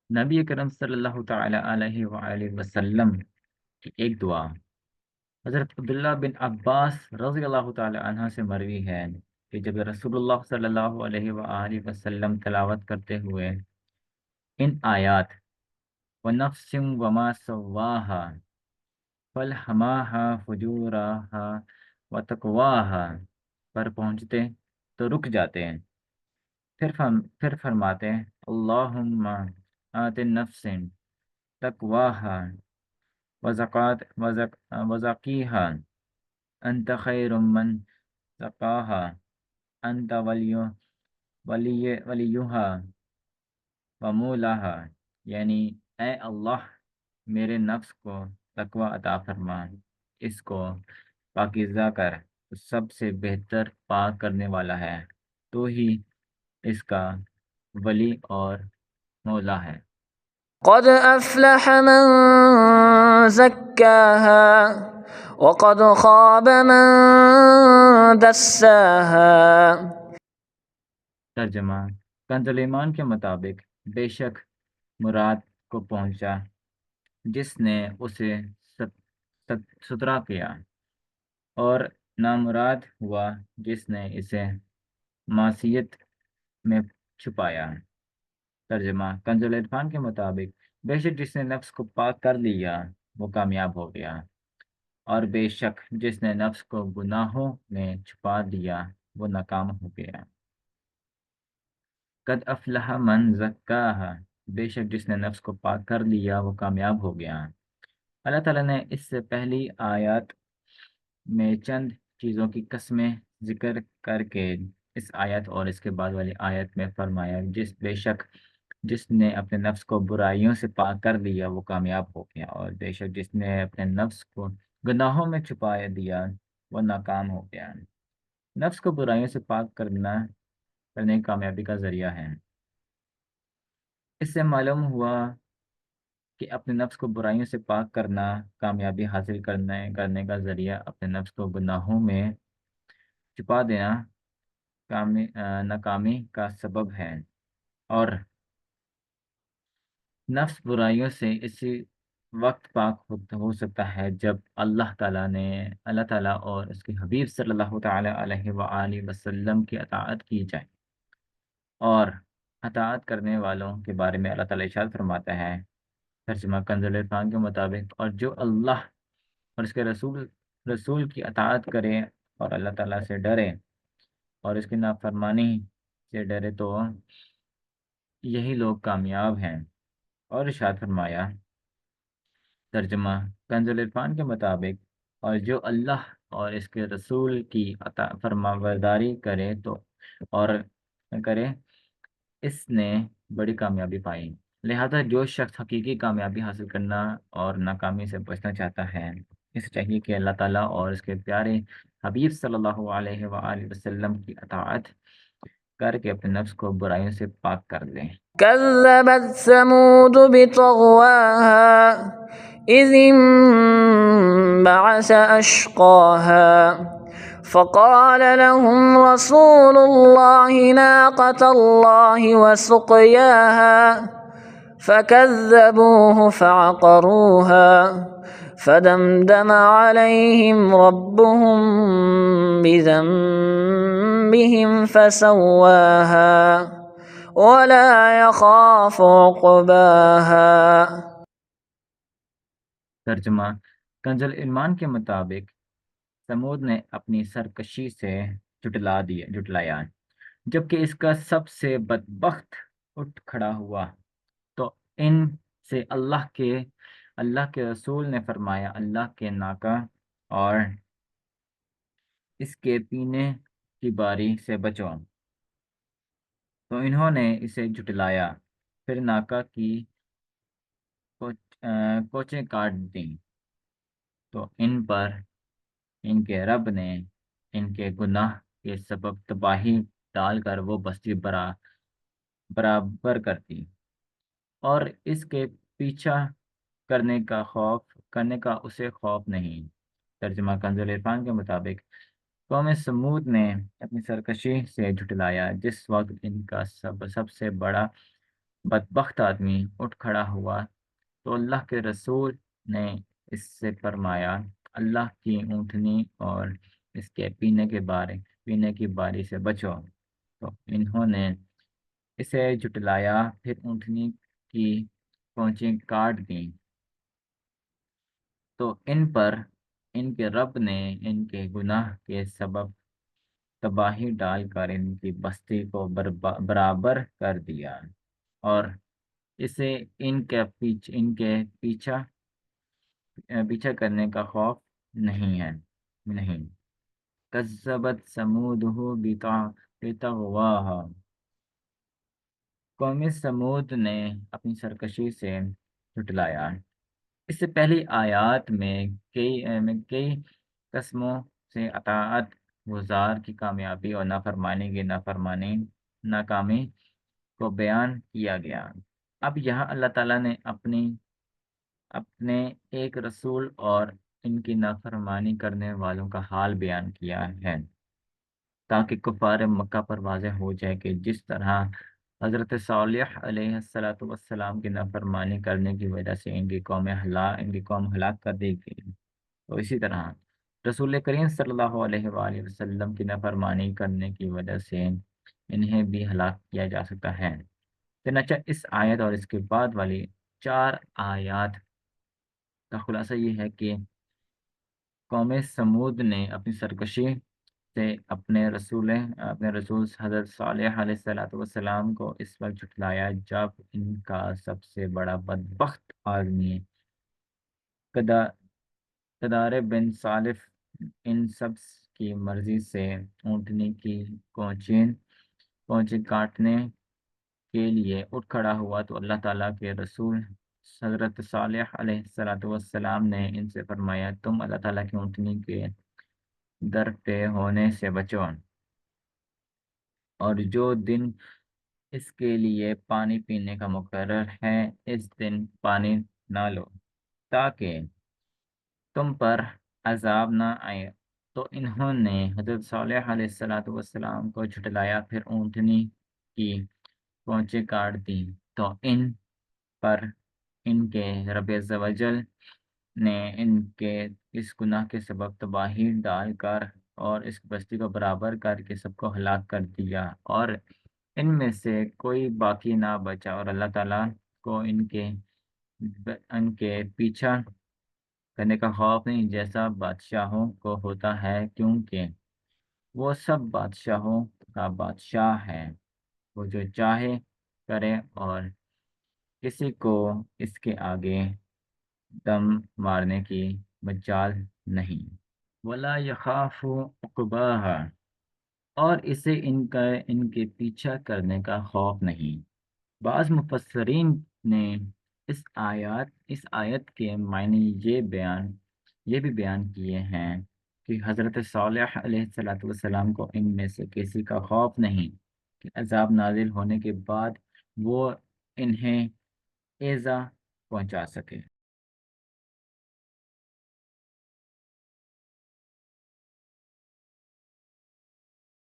نبی کرم صلی اللہ تعالی علیہ وآلہ وسلم کی ایک دعا حضرت عبداللہ بن عباس رضی اللہ تعالی عنہ سے مروی ہے کہ جب رسول اللہ صلی اللہ علیہ وآلہ وسلم تلاوت کرتے ہوئے ان آیات وَنَفْسٍ وَمَا سَوَّاهَا فَأَلْهَمَهَا فُجُورَهَا وَتَقْوَاهَا پر پہنچتے تو رک جاتے ہیں، پھر فرماتے ہیں اللہم آت النفس تقواها وزکیہا انت خیر من زکاہا انت ولیہا ومولاہا، یعنی اے اللہ میرے نفس کو تقوی عطا فرما، اس کو پاکیزہ کر، تو سب سے بہتر پاک کرنے والا ہے، تو ہی اس کا ولی اور مولا ہے۔ قد افلح من زکاها وقد خاب من دساها۔ ترجمہ کنز ایمان کے مطابق بے شک مراد کو پہنچا جس نے اسے ستھرا کیا، اور نامراد ہوا جس نے اسے معصیت میں چھپایا۔ ترجمہ کنز العرفان کے مطابق بے شک جس نے نفس کو پاک کر لیا وہ کامیاب ہو گیا، اور بے شک جس نے نفس کو گناہوں میں چھپا دیا وہ ناکام ہو گیا۔ قد افلح من زکاہا، بے شک جس نے نفس کو پاک کر لیا وہ کامیاب ہو گیا۔ اللہ تعالیٰ نے اس سے پہلی آیات میں چند چیزوں کی قسمیں ذکر کر کے اس آیت اور اس کے بعد والی آیت میں فرمایا بے شک جس نے اپنے نفس کو برائیوں سے پاک کر لیا وہ کامیاب ہو گیا، اور بے شک جس نے اپنے نفس کو گناہوں میں چھپا دیا وہ ناکام ہو گیا۔ نفس کو برائیوں سے پاک کرنے کی کامیابی کا ذریعہ ہے۔ اس سے معلوم ہوا کہ اپنے نفس کو برائیوں سے پاک کرنا کامیابی حاصل کرنے کا ذریعہ، اپنے نفس کو گناہوں میں چھپا دینا ناکامی کا سبب ہے، اور نفس برائیوں سے اسی وقت پاک ہو سکتا ہے جب اللہ تعالیٰ اور اس کے حبیب صلی اللہ تعالیٰ علیہ وآلہ وسلم کی اطاعت کی جائے، اور اطاعت کرنے والوں کے بارے میں اللہ تعالیٰ ارشاد فرماتا ہے ترجمہ کنز العرفان کے مطابق، اور جو اللہ اور اس کے رسول کی اطاعت کرے اور اللہ تعالیٰ سے ڈرے اور اس کی نافرمانی سے ڈرے تو یہی لوگ کامیاب ہیں۔ اور ارشاد فرمایا ترجمہ کنز العرفان کے مطابق، اور جو اللہ اور اس کے رسول کی فرمانبرداری کرے اور کرے اس نے بڑی کامیابی پائی۔ لہذا جو شخص حقیقی کامیابی حاصل کرنا اور ناکامی سے بچنا چاہتا ہے، اسے چاہیے کہ اللہ تعالیٰ اور اس کے پیارے حبیب صلی اللہ علیہ وآلہ وسلم کی اطاعت کر کے اپنے نفس کو برائیوں سے پاک کر لیں۔ كذبت ثمود بطغواها إذ انبعث أشقاها فقال لهم رسول الله ناقة الله وسقياها فكذبوه فعقروها فدمدم عليهم ربهم بذنبهم فسواها ولا يخاف عقباها۔ ترجمہ کنز الایمان کے مطابق ثمود نے اپنی سرکشی سے جھٹلایا، جبکہ اس کا سب سے بدبخت اٹھ کھڑا ہوا تو ان سے اللہ کے رسول نے فرمایا اللہ کے ناکہ اور اس کے پینے کی باری سے بچو، تو انہوں نے اسے جھٹلایا، پھر ناکہ کی کوچیں کاٹ دیں، تو ان پر ان کے رب نے ان کے گناہ کے سبب تباہی ڈال کر وہ بستی برابر کر دی، اور اس کے پیچھا کرنے کا اسے خوف نہیں۔ ترجمہ کنز العرفان کے مطابق قوم سمود نے اپنی سرکشی سے جھٹلایا جس وقت ان کا سب سے بدبخت آدمی اٹھ کھڑا ہوا تو اللہ کے رسول نے اس سے فرمایا اللہ کی اونٹنی اور اس کے پینے کی باری سے بچو۔ تو انہوں نے اسے جھٹلایا، پھر اونٹنی کی پونچیں کاٹ دیں، تو ان پر ان کے رب نے ان کے گناہ کے سبب تباہی ڈال کر ان کی بستی کو برابر کر دیا، اور اسے ان کے پیچھا کرنے کا خوف نہیں ہے۔ نہیں کذبت ثمودہ بطغواہا، قوم سمود نے اپنی سرکشی سے جھٹلایا۔ اس سے پہلی آیات میں کئی قسموں سے اطاعت گزار کی کامیابی اور ناکامی کو بیان کیا گیا۔ اب یہاں اللہ تعالیٰ نے اپنے ایک رسول اور ان کی نافرمانی کرنے والوں کا حال بیان کیا ہے، تاکہ کفار مکہ پر واضح ہو جائے کہ جس طرح حضرت صالح علیہ السلام کی نافرمانی کرنے کی وجہ سے ان کی قوم ہلاک کر دی گئی، تو اسی طرح رسول کریم صلی اللہ علیہ وآلہ وسلم کی نافرمانی کرنے کی وجہ سے انہیں بھی ہلاک کیا جا سکتا ہے۔ چنانچہ اس آیت اور اس کے بعد والی 4 آیات کا خلاصہ یہ ہے کہ قوم سمود نے اپنی سرکشی سے اپنے رسول حضرت صالح علیہ السلام کو اس وقت جھٹلایا جب ان کا سب سے بڑا بدبخت آدمی قدار بن صالف ان سب کی مرضی سے اونٹنی کی پونچیں کاٹنے کے لیے اٹھ کھڑا ہوا، تو اللہ تعالیٰ کے رسول حضرت صالح علیہ السلام نے ان سے فرمایا تم اللہ تعالیٰ کی اونٹنی کے در پہ ہونے سے بچو، اور جو دن اس کے لیے پانی پینے کا مقرر ہے اس دن پانی نہ لو، تاکہ تم پر عذاب نہ آئے۔ تو انہوں نے حضرت صالح علیہ السلام کو جھٹلایا، پھر اونٹنی کی پونچیں کاٹ دیں، تو ان پر ان کے رب عز و جل نے ان کے اس گناہ کے سبب تباہی ڈال کر اور اس بستی کو برابر کر کے سب کو ہلاک کر دیا، اور ان میں سے کوئی باقی نہ بچا، اور اللہ تعالیٰ کو ان کے پیچھا کرنے کا خوف نہیں جیسا بادشاہوں کو ہوتا ہے، کیونکہ وہ سب بادشاہوں کا بادشاہ ہے، وہ جو چاہے کرے اور کسی کو اس کے آگے دم مارنے کی مجال نہیں۔ ولا یخاف عقباہا، اور اسے ان کے پیچھا کرنے کا خوف نہیں۔ بعض مفسرین نے اس آیت کے معنی یہ بھی بیان کیے ہیں کہ حضرت صالح علیہ السلام کو ان میں سے کسی کا خوف نہیں کہ عذاب نازل ہونے کے بعد وہ انہیں ایذا پہنچا سکے۔